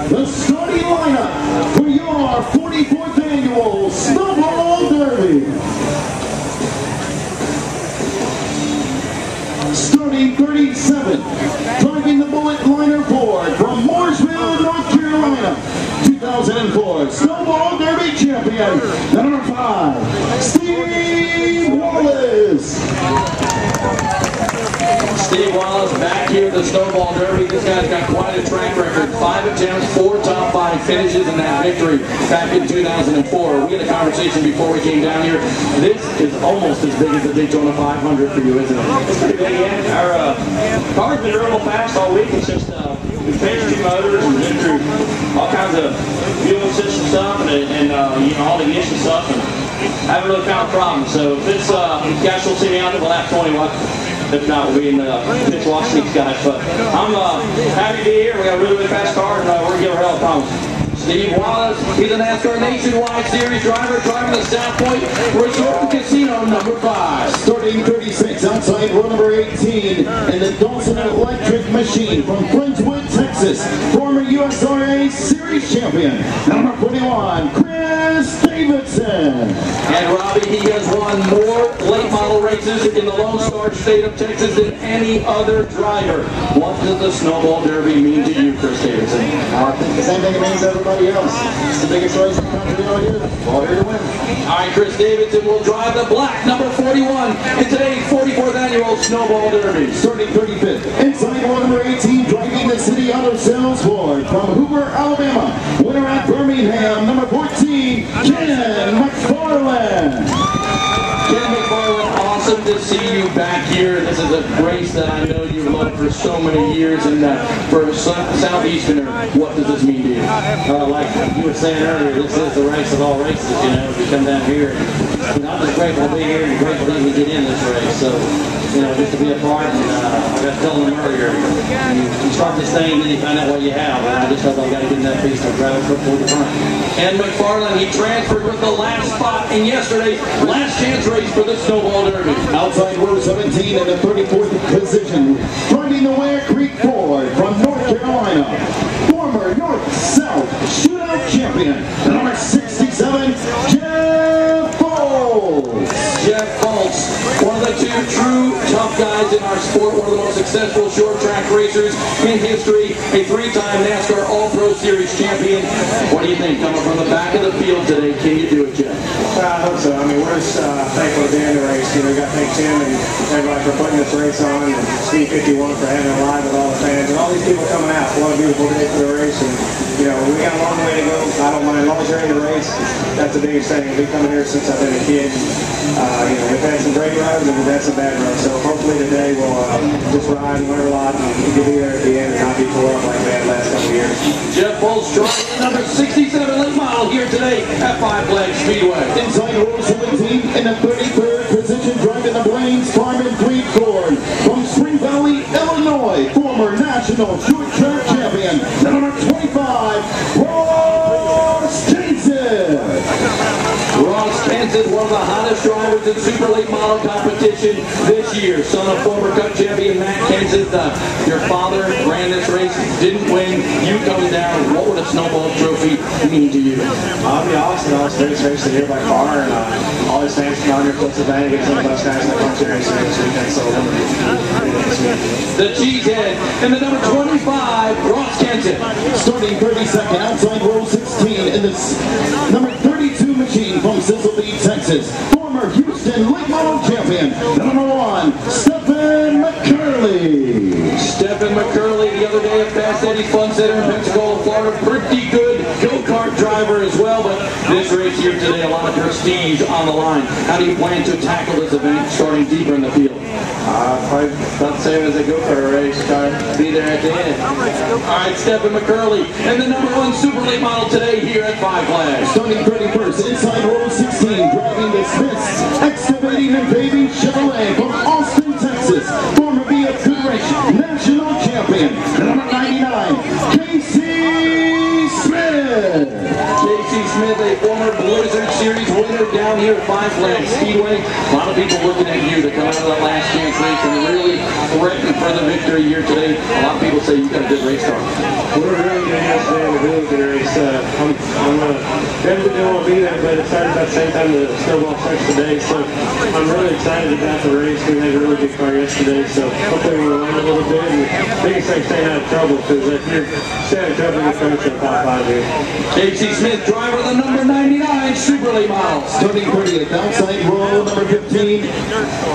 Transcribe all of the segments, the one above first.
The starting lineup for your 44th annual Snowball Derby. Starting 37, driving the bullet liner board from Mooresville, North Carolina, 2004 Snowball Derby champion, number 5, Steve Wallace. Steve Wallace back here at the Snowball Derby. This guy's got quite a track record. 5 attempts, 4 top 5 finishes in that victory back in 2004. We had a conversation before we came down here. This is almost as big as the Daytona 500 for you, isn't it? It's pretty big, yeah. Our car's been real fast all week. It's just we finished 2 motors and been through all kinds of fuel system stuff and you know, all the ignition stuff, and haven't really found a problem. So if it's you guys will see me out there, we'll have 21. If not, we'll be in the pitch watching these guys. But I'm happy to be here. We got a really, really fast car, and we're going to give her hell a promise. Steve Wallace, he's a NASCAR Nationwide Series driver, driving the South Point Resort Casino, number 5. Starting 36, outside row number 18, in the Dawson Electric Machine from Friendswood, Texas, former USRA Series champion, number 41, Davidson. And Robbie, he has won more late model races in the Lone Star State of Texas than any other driver. What does the Snowball Derby mean to you, Chris Davidson? I think the same thing it means to everybody else. It's the biggest race in the country out here. All here to win. All right, Chris Davidson will drive the black, number 41, in today's 44th annual Snowball Derby. Starting 35th, inside row number 18, driving the City Auto Sales Ford from Hoover, Alabama. Winner at Birmingham, number 14, McFarland. Ken McFarland, awesome to see you back here. This is a race that I know you've loved for so many years, and for a Southeasterner, what does this mean to you? Like you were saying earlier, this is the race of all races, you know, if you come down here. And I'm just grateful to be here and grateful that we get in this race. So, you know, just to be a part, and I got telling them earlier, you start this thing, then you find out what you have, and I just hope I've got to get in that piece to drive it toward the front. And McFarland, he transferred with the last spot in yesterday's last chance race for the Snowball Derby. Outside row 17 in the 34th position, driving the Ware Creek Ford from North Carolina, former North-South Shootout champion, number 67, Jeff Fultz. Jeff Fultz, one of the 2 true tough guys in our sport, one of the most successful short track racers in history, a 3-time NASCAR All-Pro Series champion. What do you think, coming from the back of the field today? Can you do it, Jeff? I hope so. I mean, we're just thankful to be in the race. You know, we got to thank Tim and everybody for putting this race on, and Steve 51 for having it live with all the fans, and all these people coming out. What a beautiful day for the race, and you know, we got a long way to go. I don't mind, as long as you're in the race, that's the biggest thing. I've been coming here since I've been a kid. You know, we've had some great rides and we've had some bad rides, so hopefully today we'll just ride and learn a lot, and we can be there at the end and not be tore up like we had the last couple of years. Jeff Fultz driving number 67 late model here today at Five Flags Speedway. Inside row 17 in the 33rd position, driving the Blaine's Farm and Fleet Ford from Spring Valley, Illinois, former national short track champion, number 25, Ross Kenseth. Ross Kenseth, one of the hottest drivers in super late model competition this year. Son of former Cup champion Matt Kenseth. Your father ran this race, didn't win. You coming down, what would a Snowball trophy mean to you? I'll be awesome. I was the biggest race here by far, and all these fans come out here close to the bank, get some of the best guys in the country racing this weekend. So the cheesehead and the number 25, Ross Kenseth. Starting 32nd, outside row 16 in this number 32 machine from Sizzle Beach, Texas, former Houston late model champion, number 1, Stephan McCurley. Stephan McCurley, the other day at Fast Eddie's Fun Center in Pensacola, Florida, pretty good go-kart driver as well, but this race here today, a lot of prestige on the line. How do you plan to tackle this event starting deeper in the field? Probably about the same as a go-kart race, try to be there at the end. All right, Stephan McCurley, and the number 1 super late model today here at Five Flags. Starting 31st, inside row 16, driving the Smith's Excavating and Paving Chevrolet from Austin, Texas, former VF Federation national champion, number 99, Casey Smith. Casey Smith, a former Blizzard Series winner down here at Five Flags Speedway. A lot of people looking at you to come out of that last chance race and really threaten for the victory here today. A lot of people say you've got a good race car. We were really good yesterday and a really good race. I'm definitely didn't want to be there, but it started at the same time the Snowball starts today, so I'm really excited about the race. We had a really good car yesterday, so hopefully we'll learn a little bit. And the biggest thing is staying out of trouble, because if you're staying out of trouble, you're finishing in the top 5 here. Casey Smith, driver of the number 99 Super Late Models. Starting 30th, outside row number 15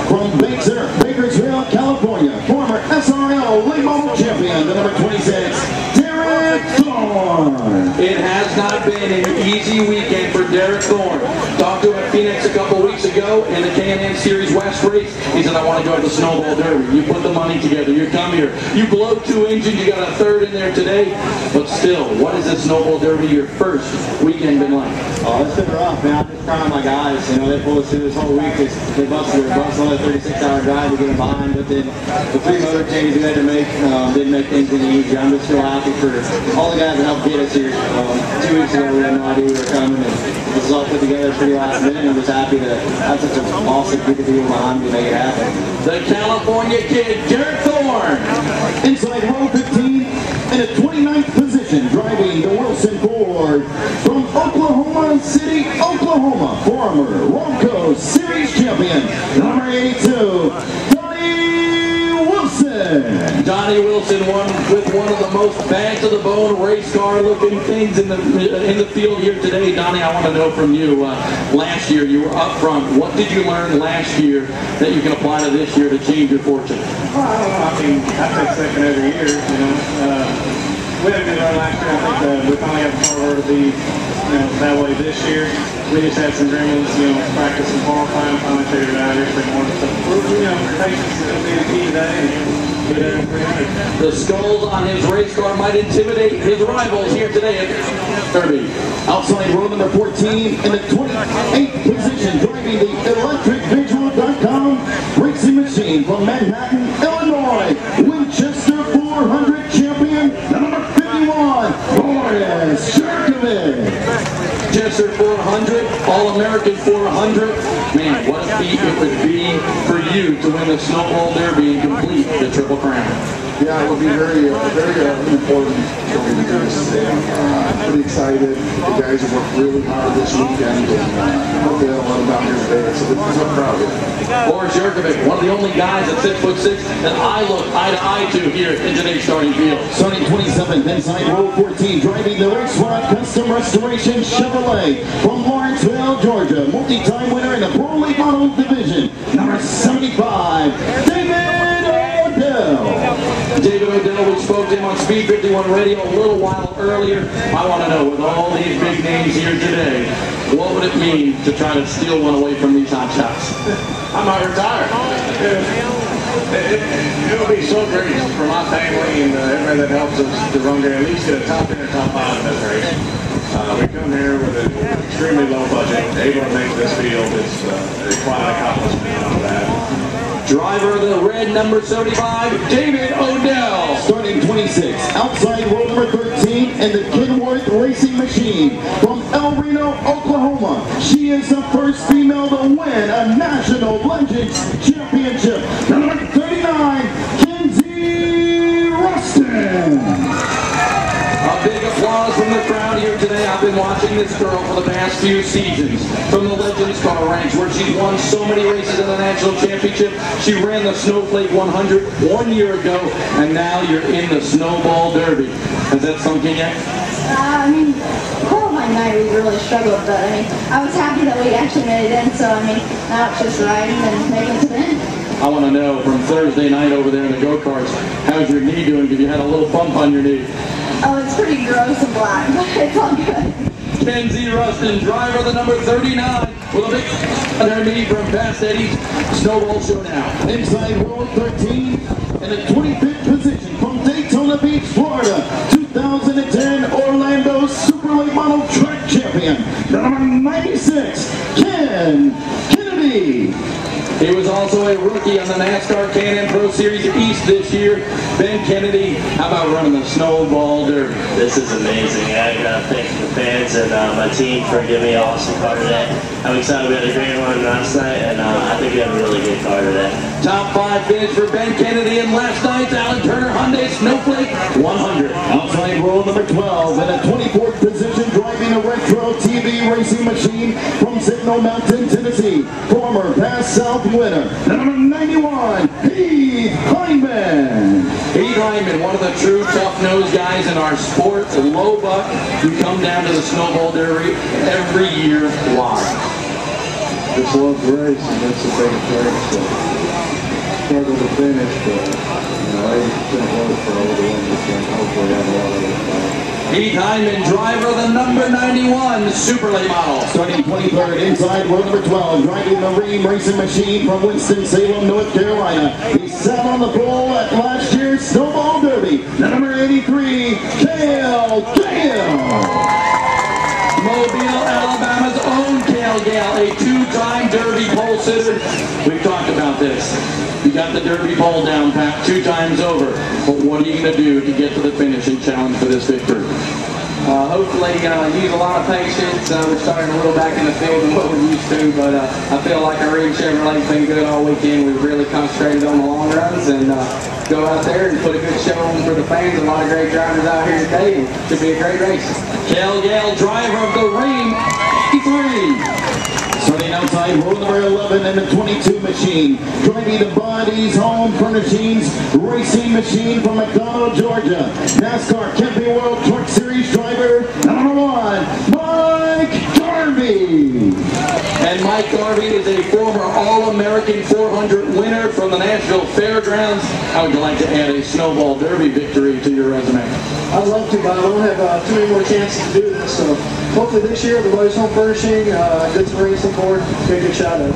from Bakersville, California, former SRL Late Model Champion, the number 26, Erik Darnell. It has not been an easy weekend for Erik Thorn. Talked to him at Phoenix a couple weeks ago in the K&N Series West race. He said, I want to go to the Snowball Derby. You put the money together. You come here. You blow 2 engines. You got a 3rd in there today. But still, what is this Snowball Derby, your first weekend, been like? Oh, it's been rough, man. I'm just proud of my guys. You know, they pulled us through this whole week. They busted on a 36-hour drive to get them behind. But then the 3 motor changes we had to make didn't make things any easier. I'm just still happy for all the guys that helped get us here. 2 weeks ago, we had no idea we were coming. And this was all put together pretty last minute. I'm just happy to have such an awesome group of people behind me to make it happen. The California kid, Erik Thorn. Inside row 15 in a 29th position, driving the Wilson Ford from Oklahoma City, Oklahoma, former Ronco Series champion, number 82, Donnie Wilson. Donnie Wilson won with one of the most bang-to-the-bone race car looking things in the field here today. Donnie, I want to know from you, last year you were up front. What did you learn last year that you can apply to this year to change your fortune? Well, I don't know. I mean, I take second every year, you know. We had a good run last year. I think we finally have the car to be, you know, that way this year. We just had some gremlins, you know, practice and qualifying, finally figured it out yesterday morning. So, you know, patience is going to be the key today. And get it 300. The skulls on his race car might intimidate his rivals here today at Derby. Outside row number 14 in the 28th position, driving the electricvisual.com racing machine from Manhattan, Illinois, Winchester 400 champion, number 51, Boris Jurkovic. Winchester 400, All-American 400. Man, what a feat it would be for you to win the Snowball Derby and complete the Triple Crown. Yeah, it will be very important for me to do this today. I'm pretty excited. The guys have worked really hard this weekend, and hopefully they'll let them down here today. So this is a proud of. Boris Jurkovic, one of the only guys at 6'6" that I look eye to eye to here in today's starting field. Starting 27th, inside row 14, driving the Race Rod Custom Restoration Chevrolet from Lawrenceville, Georgia. Multi-time winner in the Pro Late Model Division, number 75, David Odell. David Odell, we spoke to him on Speed 51 radio a little while earlier. I want to know, with all these big names here today, what would it mean to try to steal one away from these hot shots? I might retire. It'll be so great for my family and everybody that helps us to run there, at least get a top 10 or top 5 in this race. We come here with an extremely low budget, able to make this field is quite an accomplishment on that. Driver of the red number 75, David Odell. Starting 26, outside row number 13 in the Kenworth Racing Machine from El Reno, Oklahoma. She is the first female to win a National Legends Championship. Number 39, Kenzie Ruston. A big applause from the crowd here today. I've been watching this girl for the past few seasons from the Legends Car Ranks, where she's won so many races in the National Championship. She ran the Snowflake 100 1 year ago, and now you're in the Snowball Derby. Has that sunk in yet? I mean, qualifying night we really struggled, but I mean, I was happy that we actually made it in, so I mean, now it's just riding and making it to the end. I want to know, from Thursday night over there in the go-karts, how's your knee doing? Because you had a little bump on your knee. Oh, it's pretty gross and black, but it's all good. Kenzie Ruston, driver of the number 39, with a big underneath from Past Eddie's Snowball Showdown. Inside row 13 in the 25th position from Daytona Beach, Florida, 2010 Orlando Super Late Model Track Champion, number 96, Ken Kennedy. He was also a rookie on the NASCAR Can-Am Pro Series East this year. Ben Kennedy, how about running the Snowball Derby? This is amazing. I got to thank the fans and my team for giving me an awesome car today. I'm excited. We had a great run last night, and I think we had a really good car today. Top 5 finish for Ben Kennedy in last night's Alan Turner Hyundai Snowflake 100. Outside row number 12 in a 24th position, driving a retro TV racing machine from Signal Mountain, Tennessee. Former Past South winner, number 91, Heath Hindman. Heath Hindman, one of the true tough-nosed guys in our sport, the low buck. You come down to the Snowball Derby every year. Why? Just love racing. That's the biggest race. So struggle to finish, but 80% work for all the ones this game. Hopefully have a lot of it. Heath Hindman, driver of the number 91 Super Late Model. Starting 23rd inside row number 12, driving the Ream racing machine from Winston-Salem, North Carolina. He sat on the pole at last year's Snowball Derby. Number 83, Cale Gale. Mobile, Alabama's own Cale Gale, a 2-time Derby pole sitter. We've talked about this. You got the Derby pole down pat 2 times over. But what are you going to do to get to the finish and challenge for this victory? Hopefully use a lot of patience. We're starting a little back in the field than what we're used to, but I feel like our Ream Chevrolet's been good all weekend. We've really concentrated on the long runs and go out there and put a good show on for the fans. A lot of great drivers out here today, and it should be a great race. Cale Gale, driver of the Ream 83. Starting outside row number 11 in the 22 machine, driving the Bodies Home Furnishings racing machine from McDonough, Georgia. NASCAR Camping World Truck Series driver, number 1, Mike Garvey. And Mike Garvey is a former All-American 400 winner from the Nashville Fairgrounds. How would you like to add a Snowball Derby victory to your resume? I'd love to, but I don't have too many more chances to do this. So hopefully this year, the Bodies Home Furnishing, good some racing for it, get a good shot at it.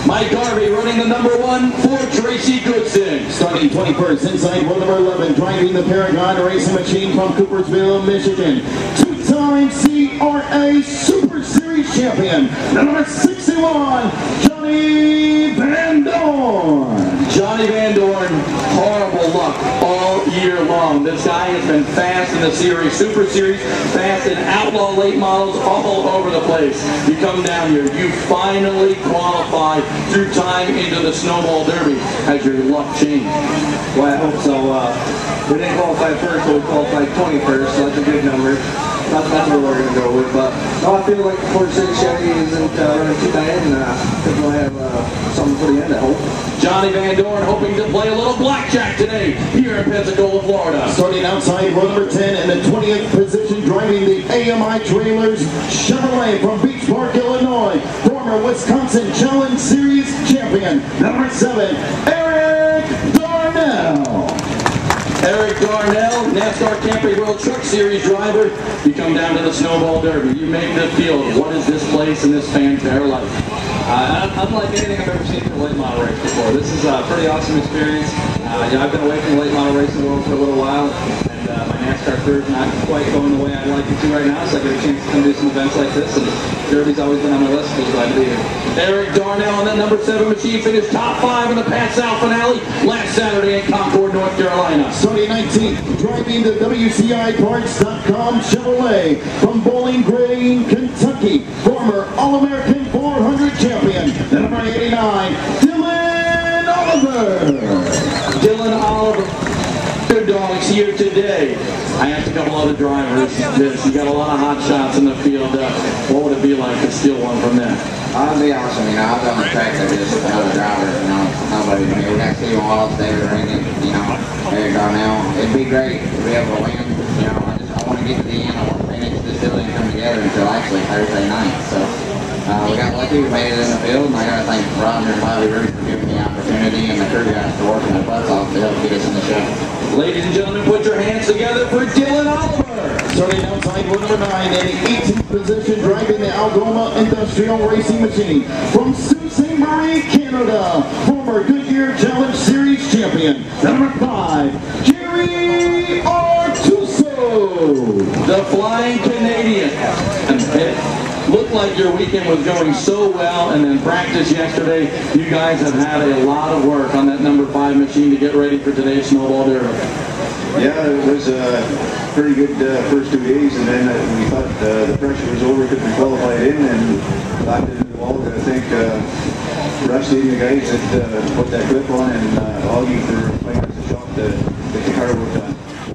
Mike Garvey running the number 1 for Tracy Goodson. Starting 21st inside row number 11, driving the Paragon racing machine from Coopersville, Michigan. 2-time CRA Super Series champion, number 61, Johnny VanDoorn. Johnny VanDoorn, horrible luck all year long. This guy has been fast in the series, Super Series, fast in outlaw late models all over the place. You come down here, you finally qualify through time into the Snowball Derby. Has your luck changed? Well, I hope so. We didn't qualify first, but we qualified 21st, so that's a good number. That's what we're going to go with, but I feel like the Ford City Chevy isn't running too bad, and I think we'll have something for the end, I hope. Johnny VanDoorn hoping to play a little blackjack today here in Pensacola, Florida. Starting outside row number 10 in the 20th position, driving the AMI Trailers Chevrolet from Beach Park, Illinois. Former Wisconsin Challenge Series champion, number 7, Erik Darnell. Erik Darnell, NASCAR Camping World Truck Series driver. You come down to the Snowball Derby. You make the field. What is this place and this fanfare like? Unlike anything I've ever seen for a late model race before. This is a pretty awesome experience. I've been away from the late model racing world for a little while, and my NASCAR career is not quite going the way I'd like it to right now, so I get a chance to come do some events like this, and Derby's always been on my list, so glad to be here. Erik Darnell on that number 7 machine finished top 5 in the Pat South finale last Saturday in Concord, North Carolina. Starting 19th, driving the WCIParts.com Chevrolet from Bowling Green, Kentucky. Former All-American 400 champion, number 89, Dillon Oliver. Dillon Oliver. Good dogs here today. I asked a couple other drivers this. You got a lot of hot shots in the field. What would it be like to steal one from them? I'll be honest with you, I've done the track of this with other drivers, nobody. We got Stephen Wallace, David Reagan, Erik Darnell. It'd be great to be able to win. I want to get to the end. I want to finish this deal and come together until actually Thursday night. So we got lucky, we made it in the field, and I got to thank Roger and Bobby Root for giving me the opportunity and the crew guys for working their butts off to help get us in the show. Ladies and gentlemen, put your hands together for Dillon Oliver. Starting outside row number 9 in the 18th position, driving the Algoma Industrial Racing Machine from Sault Ste. Marie, Canada. Former Goodyear Challenge Series champion, number 5, Jerry Artuso. The Flying Canadian. Look like your weekend was going so well, and then practice yesterday, you guys have had a lot of work on that number 5 machine to get ready for today's Snowball Derby. Yeah, it was a pretty good first 2 days, and then we thought the pressure was over because we qualified in and locked into the wall. I think Rusty and the guys that put that grip on, and Augie for playing us a shot to get the car worked on.